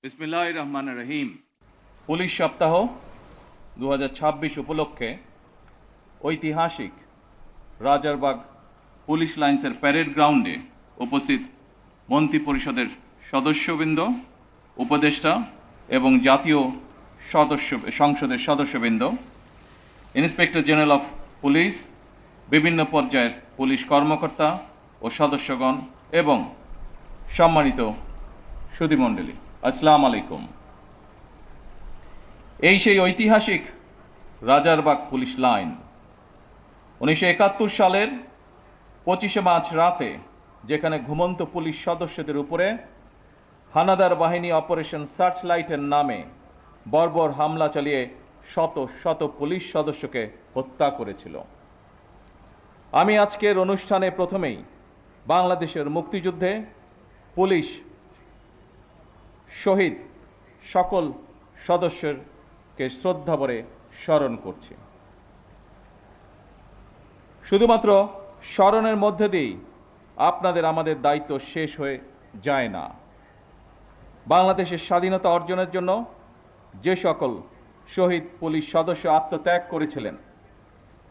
বিসমিল্লাহির রহমানির রহিম। পুলিশ সপ্তাহ 2026 উপলক্ষে ঐতিহাসিক রাজারবাগ পুলিশ লাইন্সের প্যারেড গ্রাউন্ডে উপস্থিত মন্ত্রিপরিষদের সদস্যবৃন্দ, উপদেষ্টা এবং জাতীয় সংসদের সদস্যবৃন্দ, ইন্সপেক্টর জেনারেল অফ পুলিশ, বিভিন্ন পর্যায়ের পুলিশ কর্মকর্তা ও সদস্যগণ এবং সম্মানিত সুধীমণ্ডলী, আসসালামু আলাইকুম। এই সেই ঐতিহাসিক রাজারবাগ পুলিশ লাইন 1971 সালের 25শে মার্চ রাতে, যেখানে ঘুমন্ত পুলিশ সদস্যদের উপরে হানাদার বাহিনী অপারেশন সার্চলাইটের নামে বর্বর হামলা চালিয়ে শত শত পুলিশ সদস্যকে হত্যা করেছিল। আমি আজকের অনুষ্ঠানে প্রথমেই বাংলাদেশের মুক্তিযুদ্ধে পুলিশ শহীদ সকল সদস্যকে শ্রদ্ধা ভরে স্মরণ করছি। শুধুমাত্র স্মরণের মধ্যে দিয়েই আমাদের দায়িত্ব শেষ হয়ে যায় না। বাংলাদেশের স্বাধীনতা অর্জনের জন্য যে সকল শহীদ পুলিশ সদস্য আত্মত্যাগ করেছিলেন,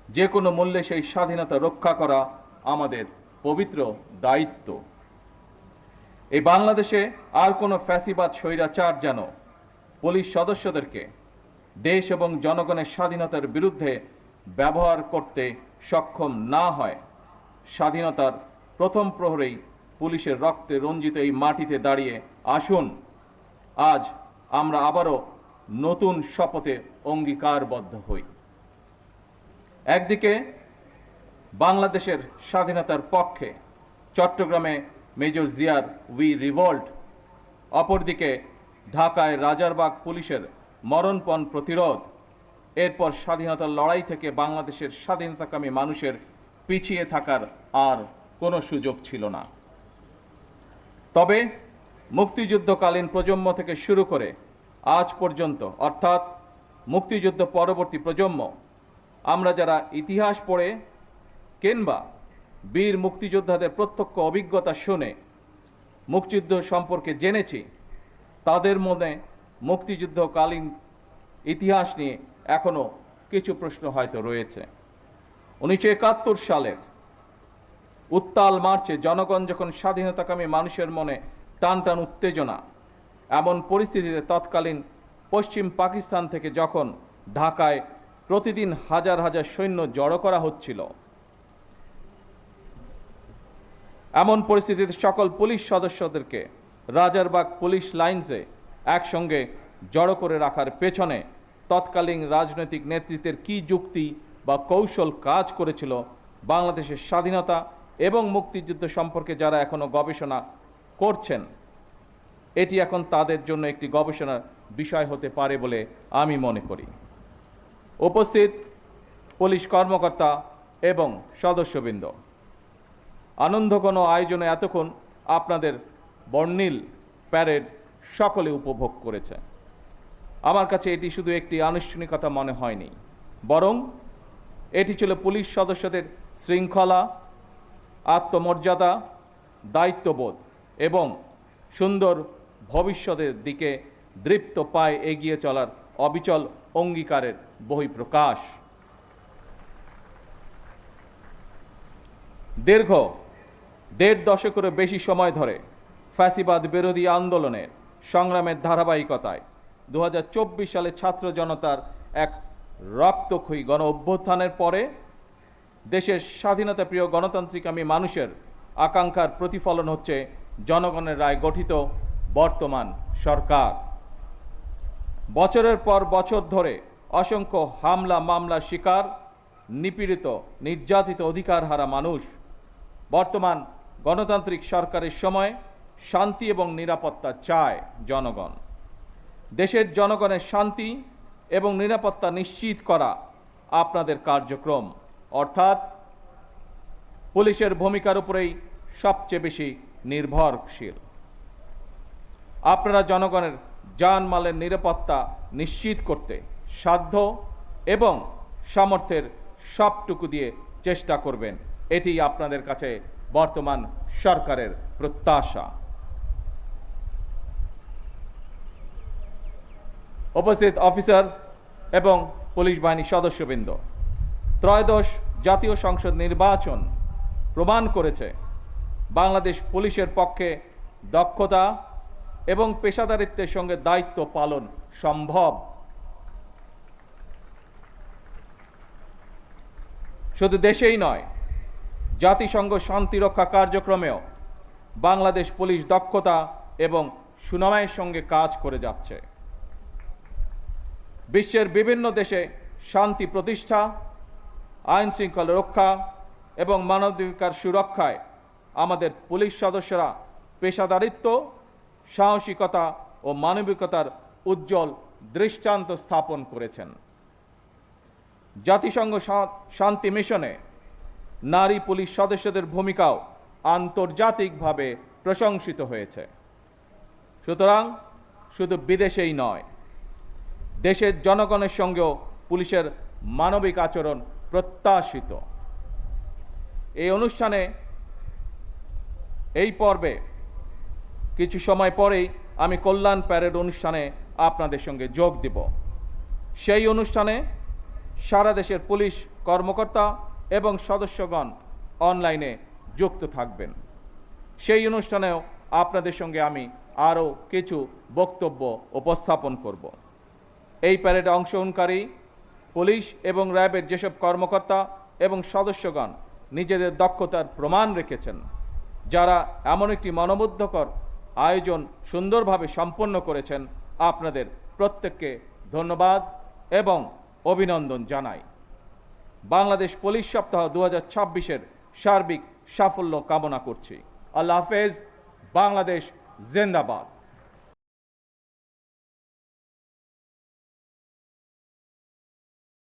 যে কোনো মূল্যে সেই স্বাধীনতা রক্ষা করা আমাদের পবিত্র দায়িত্ব। এই বাংলাদেশে আর কোনো ফ্যাসিবাদ স্বৈরাচার যেন পুলিশ সদস্যদেরকে দেশ এবং জনগণের স্বাধীনতার বিরুদ্ধে ব্যবহার করতে সক্ষম না হয়। স্বাধীনতার প্রথম প্রহরেই পুলিশের রক্তে রঞ্জিত এই মাটিতে দাঁড়িয়ে আসুন আজ আমরা আবারও নতুন শপথে অঙ্গীকারবদ্ধ হই। একদিকে বাংলাদেশের স্বাধীনতার পক্ষে চট্টগ্রামে মেজর জিয়ার উই রিভল্ট, অপরদিকে ঢাকায় রাজারবাগ পুলিশের মরণপণ প্রতিরোধ। এরপর স্বাধীনতার লড়াই থেকে বাংলাদেশের স্বাধীনতাকামী মানুষের পিছিয়ে থাকার আর কোনো সুযোগ ছিল না। তবে মুক্তিযুদ্ধকালীন প্রজন্ম থেকে শুরু করে আজ পর্যন্ত, অর্থাৎ মুক্তিযুদ্ধ পরবর্তী প্রজন্ম, আমরা যারা ইতিহাস পড়ে কিংবা বীর মুক্তিযোদ্ধাদের প্রত্যক্ষ অভিজ্ঞতা শুনে মুক্তিযুদ্ধ সম্পর্কে জেনেছি, তাদের মনে মুক্তিযুদ্ধকালীন ইতিহাস নিয়ে এখনো কিছু প্রশ্ন হয়তো রয়েছে। 1971 সালের উত্তাল মার্চে জনগণ যখন স্বাধীনতাকামী মানুষের মনে টান টান উত্তেজনা, এমন পরিস্থিতিতে তৎকালীন পশ্চিম পাকিস্তান থেকে যখন ঢাকায় প্রতিদিন হাজার হাজার সৈন্য জড়ো করা হচ্ছিল, এমন পরিস্থিতিতে সকল পুলিশ সদস্যদেরকে রাজারবাগ পুলিশ লাইন্সে একসঙ্গে জড়ো করে রাখার পেছনে তৎকালীন রাজনৈতিক নেতৃত্বের কী যুক্তি বা কৌশল কাজ করেছিল, বাংলাদেশের স্বাধীনতা এবং মুক্তিযুদ্ধ সম্পর্কে যারা এখনো গবেষণা করছেন, এটি এখন তাদের জন্য একটি গবেষণার বিষয় হতে পারে বলে আমি মনে করি। উপস্থিত পুলিশ কর্মকর্তা এবং সদস্যবৃন্দ, আনন্দঘন আয়োজনে এতক্ষণ আপনাদের বর্ণিল প্যারেড সকলে উপভোগ করেছে। আমার কাছে এটি শুধু একটি আনুষ্ঠানিকতা মনে হয়নি, বরং এটি ছিল পুলিশ সদস্যদের শৃঙ্খলা, আত্মমর্যাদা, দায়িত্ববোধ এবং সুন্দর ভবিষ্যতের দিকে দৃপ্ত পায়ে এগিয়ে চলার অবিচল অঙ্গীকারের বহিঃপ্রকাশ। দীর্ঘ 1.5 দশকেরও বেশি সময় ধরে ফ্যাসিবাদ বিরোধী আন্দোলনের সংগ্রামের ধারাবাহিকতায় 2024 সালে ছাত্র জনতার এক রক্তক্ষয়ী গণ অভ্যুত্থানের পরে দেশের স্বাধীনতাপ্রিয় গণতান্ত্রিকামী মানুষের আকাঙ্ক্ষার প্রতিফলন হচ্ছে জনগণের রায় গঠিত বর্তমান সরকার। বছরের পর বছর ধরে অসংখ্য হামলা মামলা শিকার, নিপীড়িত নির্যাতিত অধিকারহারা মানুষ, বর্তমান গণতান্ত্রিক সরকারের সময় শান্তি এবং নিরাপত্তা চায় জনগণ। দেশের জনগণের শান্তি এবং নিরাপত্তা নিশ্চিত করা আপনাদের কার্যক্রম, অর্থাৎ পুলিশের ভূমিকার উপরেই সবচেয়ে বেশি নির্ভরশীল। আপনারা জনগণের জানমালের নিরাপত্তা নিশ্চিত করতে সাধ্য এবং সামর্থ্যের সবটুকু দিয়ে চেষ্টা করবেন, এটি আপনাদের কাছে বর্তমান সরকারের প্রত্যাশা। উপস্থিত অফিসার এবং পুলিশ বাহিনীর সদস্যবৃন্দ, ত্রয়োদশ জাতীয় সংসদ নির্বাচন প্রমাণ করেছে বাংলাদেশ পুলিশের পক্ষে দক্ষতা এবং পেশাদারিত্বের সঙ্গে দায়িত্ব পালন সম্ভব। শুধু দেশেই নয়, জাতিসংঘ শান্তিরক্ষা কার্যক্রমেও বাংলাদেশ পুলিশ দক্ষতা এবং সুনামের সঙ্গে কাজ করে যাচ্ছে। বিশ্বের বিভিন্ন দেশে শান্তি প্রতিষ্ঠা, আইন শৃঙ্খলা রক্ষা এবং মানবাধিকার সুরক্ষায় আমাদের পুলিশ সদস্যরা পেশাদারিত্ব, সাহসিকতা ও মানবিকতার উজ্জ্বল দৃষ্টান্ত স্থাপন করেছেন। জাতিসংঘ শান্তি মিশনে নারী পুলিশ সদস্যদের ভূমিকাও আন্তর্জাতিকভাবে প্রশংসিত হয়েছে। সুতরাং শুধু বিদেশেই নয়, দেশের জনগণের সঙ্গেও পুলিশের মানবিক আচরণ প্রত্যাশিত। এই অনুষ্ঠানে, এই পর্বে কিছু সময় পরেই আমি কল্যাণ প্যারেড অনুষ্ঠানে আপনাদের সঙ্গে যোগ দেব। সেই অনুষ্ঠানে সারা দেশের পুলিশ কর্মকর্তা এবং সদস্যগণ অনলাইনে যুক্ত থাকবেন। সেই অনুষ্ঠানেও আপনাদের সঙ্গে আমি আরও কিছু বক্তব্য উপস্থাপন করব। এই প্যারেডে অংশগ্রহণকারী পুলিশ এবং র্যাবের যেসব কর্মকর্তা এবং সদস্যগণ নিজেদের দক্ষতার প্রমাণ রেখেছেন, যারা এমন একটি মনোমুগ্ধকর আয়োজন সুন্দরভাবে সম্পন্ন করেছেন, আপনাদের প্রত্যেককে ধন্যবাদ এবং অভিনন্দন জানাই। বাংলাদেশ পুলিশ সপ্তাহ 2026-এর সার্বিক সাফল্য কামনা করছি। আল্লাহ হাফেজ। বাংলাদেশ জিন্দাবাদ।